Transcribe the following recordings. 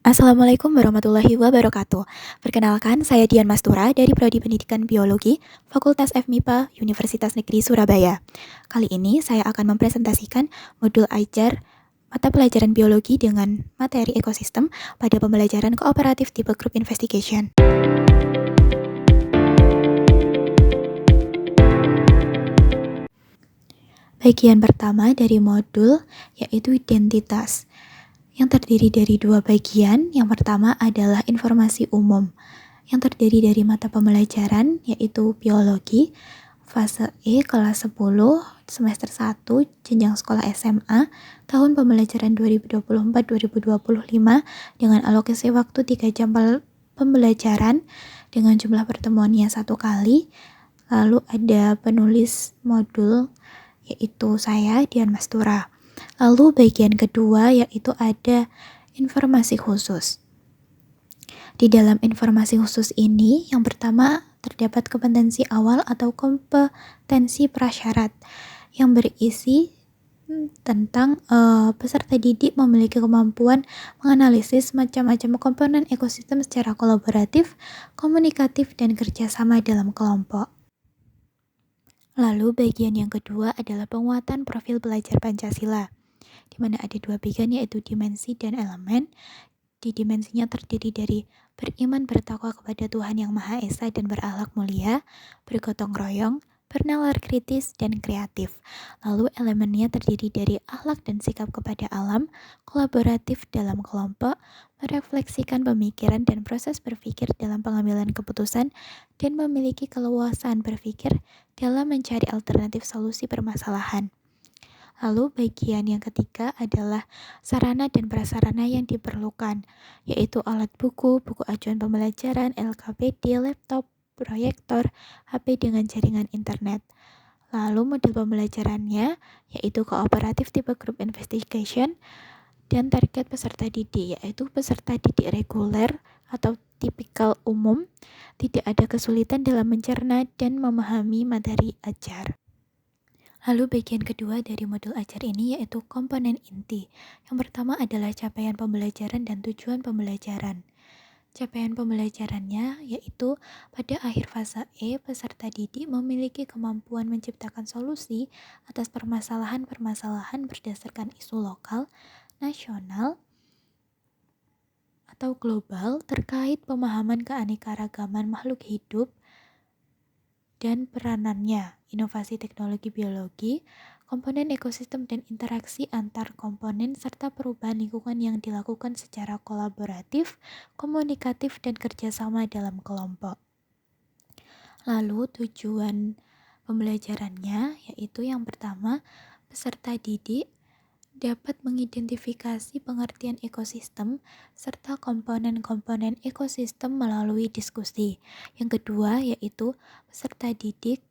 Assalamualaikum warahmatullahi wabarakatuh. Perkenalkan, saya Dian Mastura dari Prodi Pendidikan Biologi, Fakultas FMIPA, Universitas Negeri Surabaya. Kali ini saya akan mempresentasikan modul ajar mata pelajaran biologi dengan materi ekosistem pada pembelajaran kooperatif tipe Group Investigation. Bagian pertama dari modul yaitu identitas, yang terdiri dari dua bagian. Yang pertama adalah informasi umum, yang terdiri dari mata pembelajaran yaitu biologi, fase E kelas 10, semester 1, jenjang sekolah SMA, tahun pembelajaran 2024-2025 dengan alokasi waktu 3 jam pembelajaran dengan jumlah pertemuannya 1 kali. Lalu ada penulis modul yaitu saya, Dian Mastura. Lalu bagian kedua yaitu ada informasi khusus. Di dalam informasi khusus ini, yang pertama terdapat kompetensi awal atau kompetensi prasyarat yang berisi tentang peserta didik memiliki kemampuan menganalisis macam-macam komponen ekosistem secara kolaboratif, komunikatif, dan kerjasama dalam kelompok. Lalu bagian yang kedua adalah penguatan profil belajar Pancasila, di mana ada dua bagian yaitu dimensi dan elemen. Di dimensinya terdiri dari beriman bertakwa kepada Tuhan Yang Maha Esa dan berakhlak mulia, bergotong royong, bernalar kritis, dan kreatif. Lalu elemennya terdiri dari akhlak dan sikap kepada alam, kolaboratif dalam kelompok, merefleksikan pemikiran dan proses berpikir dalam pengambilan keputusan, dan memiliki keleluasaan berpikir dalam mencari alternatif solusi permasalahan. Lalu bagian yang ketiga adalah sarana dan prasarana yang diperlukan, yaitu alat buku, buku acuan pembelajaran, LKPD, laptop, proyektor, HP dengan jaringan internet. Lalu model pembelajarannya yaitu kooperatif tipe Group Investigation dan target peserta didik yaitu peserta didik reguler atau tipikal umum, tidak ada kesulitan dalam mencerna dan memahami materi ajar. Lalu bagian kedua dari modul ajar ini yaitu komponen inti. Yang pertama adalah capaian pembelajaran dan tujuan pembelajaran. Capaian pembelajarannya yaitu pada akhir fase E, peserta didik memiliki kemampuan menciptakan solusi atas permasalahan-permasalahan berdasarkan isu lokal, nasional, atau global terkait pemahaman keanekaragaman makhluk hidup dan peranannya, inovasi teknologi biologi, komponen ekosistem dan interaksi antar komponen, serta perubahan lingkungan yang dilakukan secara kolaboratif, komunikatif, dan kerjasama dalam kelompok. Lalu tujuan pembelajarannya yaitu yang pertama, peserta didik dapat mengidentifikasi pengertian ekosistem serta komponen-komponen ekosistem melalui diskusi. Yang kedua yaitu peserta didik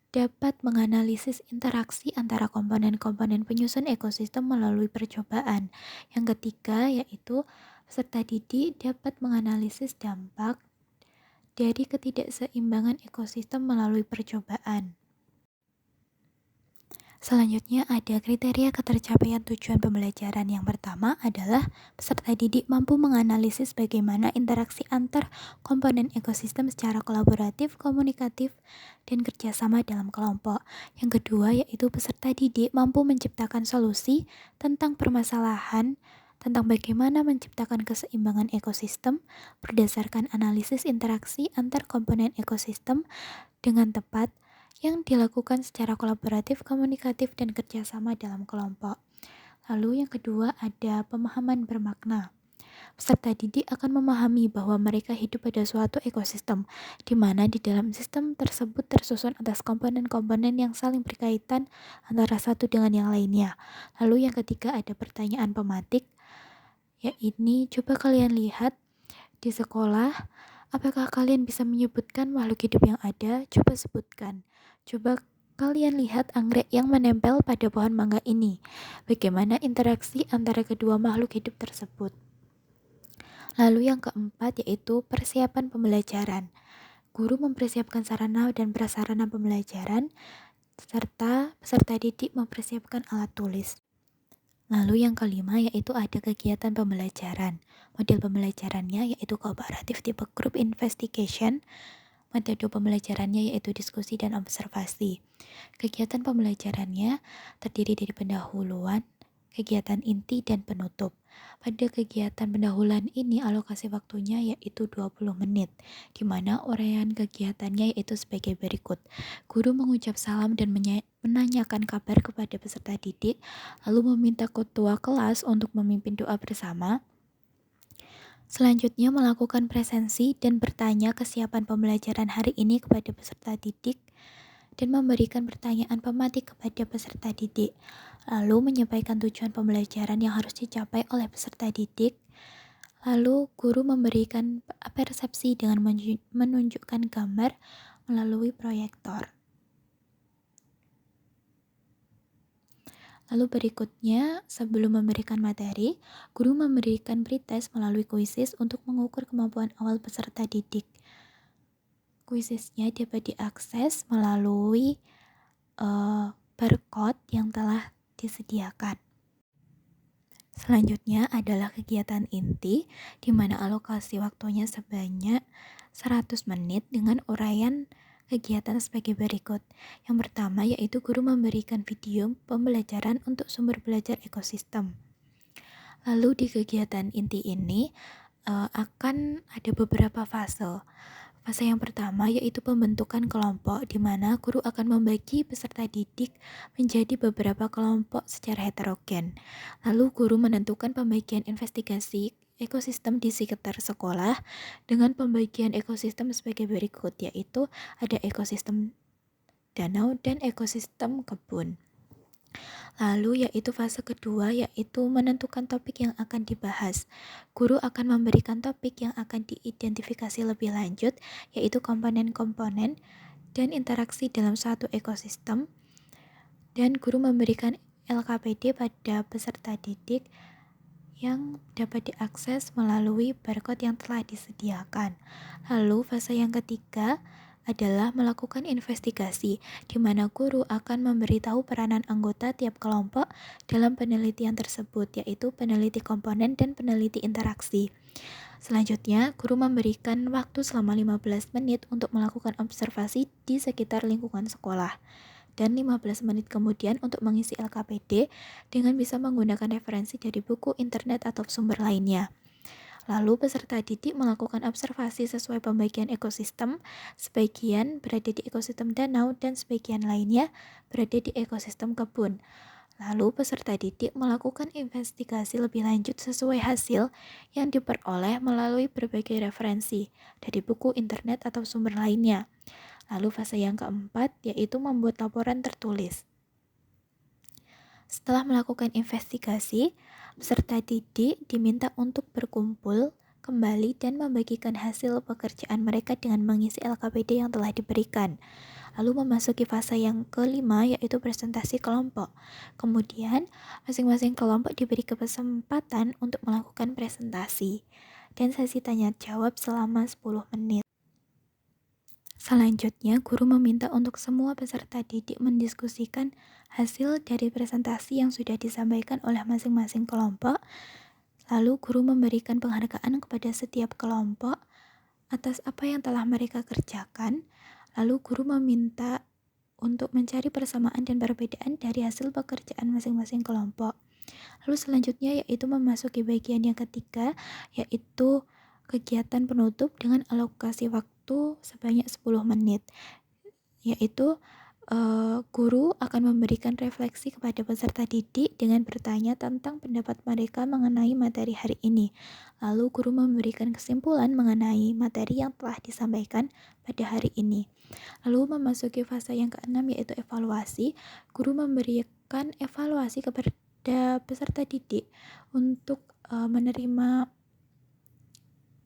dapat menganalisis interaksi antara komponen-komponen penyusun ekosistem melalui percobaan. Yang ketiga yaitu peserta didik dapat menganalisis dampak dari ketidakseimbangan ekosistem melalui percobaan. Selanjutnya ada kriteria ketercapaian tujuan pembelajaran. Yang pertama adalah peserta didik mampu menganalisis bagaimana interaksi antar komponen ekosistem secara kolaboratif, komunikatif, dan kerjasama dalam kelompok. Yang kedua yaitu peserta didik mampu menciptakan solusi tentang permasalahan tentang bagaimana menciptakan keseimbangan ekosistem berdasarkan analisis interaksi antar komponen ekosistem dengan tepat yang dilakukan secara kolaboratif, komunikatif, dan kerjasama dalam kelompok. Lalu yang kedua ada pemahaman bermakna. Peserta didik akan memahami bahwa mereka hidup pada suatu ekosistem, di mana di dalam sistem tersebut tersusun atas komponen-komponen yang saling berkaitan antara satu dengan yang lainnya. Lalu yang ketiga ada pertanyaan pematik, ini coba kalian lihat di sekolah, apakah kalian bisa menyebutkan makhluk hidup yang ada? Coba sebutkan. Coba kalian lihat anggrek yang menempel pada pohon mangga ini. Bagaimana interaksi antara kedua makhluk hidup tersebut? Lalu yang keempat yaitu persiapan pembelajaran. Guru mempersiapkan sarana dan prasarana pembelajaran, serta peserta didik mempersiapkan alat tulis. Lalu yang kelima yaitu ada kegiatan pembelajaran. Model pembelajarannya yaitu kooperatif tipe group investigation. Metode pembelajarannya yaitu diskusi dan observasi. Kegiatan pembelajarannya terdiri dari pendahuluan, kegiatan inti, dan penutup. Pada kegiatan pendahuluan ini alokasi waktunya yaitu 20 menit, di mana uraian kegiatannya yaitu sebagai berikut. Guru mengucap salam dan menanyakan kabar kepada peserta didik, lalu meminta ketua kelas untuk memimpin doa bersama. Selanjutnya melakukan presensi dan bertanya kesiapan pembelajaran hari ini kepada peserta didik dan memberikan pertanyaan pematik kepada peserta didik. Lalu menyampaikan tujuan pembelajaran yang harus dicapai oleh peserta didik. Lalu guru memberikan persepsi dengan menunjukkan gambar melalui proyektor. Lalu berikutnya, sebelum memberikan materi, guru memberikan pretest melalui kuisis untuk mengukur kemampuan awal peserta didik. Kuisisnya dapat diakses melalui barcode yang telah disediakan. Selanjutnya adalah kegiatan inti, di mana alokasi waktunya sebanyak 100 menit dengan uraian kegiatan sebagai berikut. Yang pertama yaitu guru memberikan video pembelajaran untuk sumber belajar ekosistem. Lalu di kegiatan inti ini akan ada beberapa fase. Fase yang pertama yaitu pembentukan kelompok, di mana guru akan membagi peserta didik menjadi beberapa kelompok secara heterogen. Lalu guru menentukan pembagian investigasi ekosistem di sekitar sekolah dengan pembagian ekosistem sebagai berikut, yaitu ada ekosistem danau dan ekosistem kebun. Lalu yaitu fase kedua yaitu menentukan topik yang akan dibahas. Guru akan memberikan topik yang akan diidentifikasi lebih lanjut, yaitu komponen-komponen dan interaksi dalam suatu ekosistem. Dan guru memberikan LKPD pada peserta didik yang dapat diakses melalui barcode yang telah disediakan. Lalu fase yang ketiga adalah melakukan investigasi, di mana guru akan memberitahu peranan anggota tiap kelompok dalam penelitian tersebut, yaitu peneliti komponen dan peneliti interaksi. Selanjutnya, guru memberikan waktu selama 15 menit untuk melakukan observasi di sekitar lingkungan sekolah, dan 15 menit kemudian untuk mengisi LKPD dengan bisa menggunakan referensi dari buku, internet, atau sumber lainnya. Lalu peserta didik melakukan observasi sesuai pembagian ekosistem, sebagian berada di ekosistem danau dan sebagian lainnya berada di ekosistem kebun. Lalu peserta didik melakukan investigasi lebih lanjut sesuai hasil yang diperoleh melalui berbagai referensi dari buku, internet, atau sumber lainnya. Lalu fase yang keempat yaitu membuat laporan tertulis. Setelah melakukan investigasi, peserta didik diminta untuk berkumpul kembali dan membagikan hasil pekerjaan mereka dengan mengisi LKPD yang telah diberikan. Lalu memasuki fase yang kelima yaitu presentasi kelompok. Kemudian masing-masing kelompok diberi kesempatan untuk melakukan presentasi dan sesi tanya jawab selama 10 menit. Selanjutnya, guru meminta untuk semua peserta didik mendiskusikan hasil dari presentasi yang sudah disampaikan oleh masing-masing kelompok. Lalu, guru memberikan penghargaan kepada setiap kelompok atas apa yang telah mereka kerjakan. Lalu, guru meminta untuk mencari persamaan dan perbedaan dari hasil pekerjaan masing-masing kelompok. Lalu selanjutnya yaitu memasuki bagian yang ketiga, yaitu kegiatan penutup dengan alokasi waktu sebanyak 10 menit, yaitu guru akan memberikan refleksi kepada peserta didik dengan bertanya tentang pendapat mereka mengenai materi hari ini. Lalu guru memberikan kesimpulan mengenai materi yang telah disampaikan pada hari ini. Lalu memasuki fase yang keenam yaitu evaluasi. Guru memberikan evaluasi kepada peserta didik untuk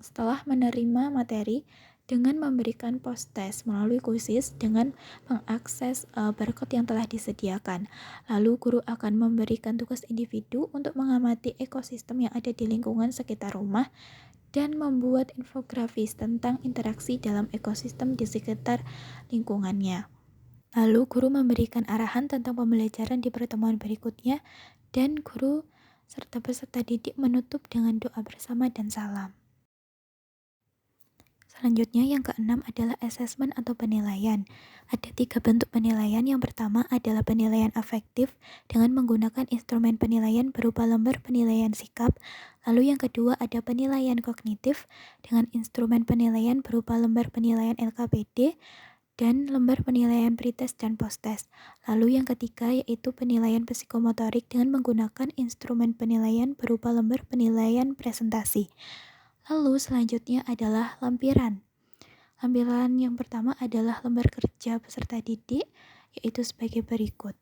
setelah menerima materi dengan memberikan post-test melalui kuisis dengan mengakses barcode yang telah disediakan. Lalu guru akan memberikan tugas individu untuk mengamati ekosistem yang ada di lingkungan sekitar rumah dan membuat infografis tentang interaksi dalam ekosistem di sekitar lingkungannya. Lalu guru memberikan arahan tentang pembelajaran di pertemuan berikutnya dan guru serta peserta didik menutup dengan doa bersama dan salam. Selanjutnya yang keenam adalah asesmen atau penilaian. Ada 3 bentuk penilaian. Yang pertama adalah penilaian afektif dengan menggunakan instrumen penilaian berupa lembar penilaian sikap. Lalu yang kedua ada penilaian kognitif dengan instrumen penilaian berupa lembar penilaian LKPD dan lembar penilaian pretest dan posttest. Lalu yang ketiga yaitu penilaian psikomotorik dengan menggunakan instrumen penilaian berupa lembar penilaian presentasi. Lalu selanjutnya adalah lampiran. Lampiran yang pertama adalah lembar kerja peserta didik, yaitu sebagai berikut.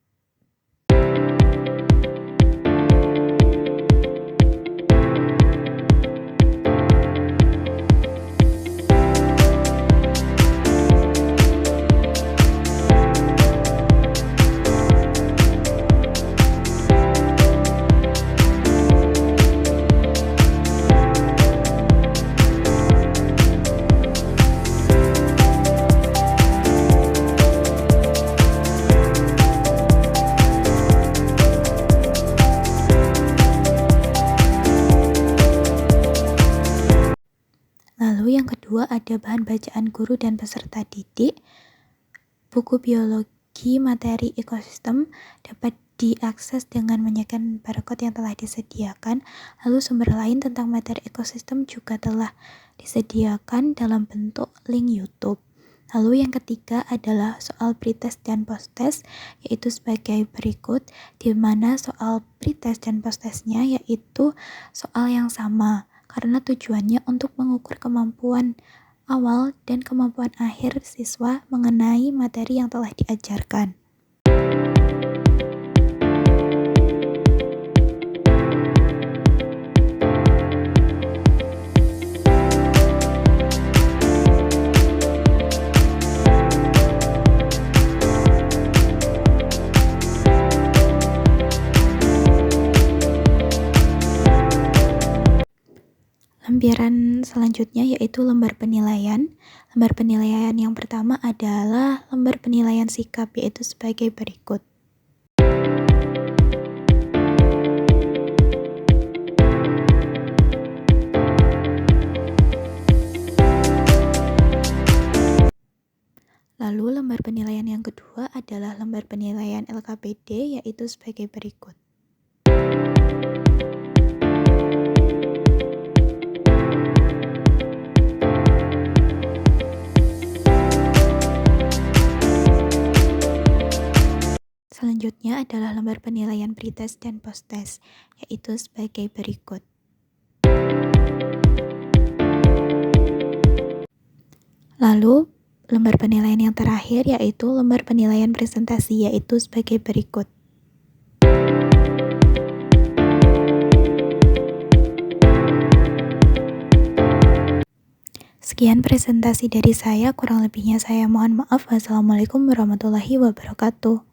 Lalu yang kedua ada bahan bacaan guru dan peserta didik. Buku biologi materi ekosistem dapat diakses dengan menyekan barcode yang telah disediakan. Lalu sumber lain tentang materi ekosistem juga telah disediakan dalam bentuk link YouTube. Lalu yang ketiga adalah soal pretest dan posttest, yaitu sebagai berikut, di mana soal pretest dan posttestnya yaitu soal yang sama, karena tujuannya untuk mengukur kemampuan awal dan kemampuan akhir siswa mengenai materi yang telah diajarkan. Lembaran selanjutnya yaitu lembar penilaian. Lembar penilaian yang pertama adalah lembar penilaian sikap, yaitu sebagai berikut. Lalu lembar penilaian yang kedua adalah lembar penilaian LKPD, yaitu sebagai berikut. Selanjutnya adalah lembar penilaian pretest dan posttest, yaitu sebagai berikut. Lalu, lembar penilaian yang terakhir yaitu lembar penilaian presentasi, yaitu sebagai berikut. Sekian presentasi dari saya, kurang lebihnya saya mohon maaf. Wassalamualaikum warahmatullahi wabarakatuh.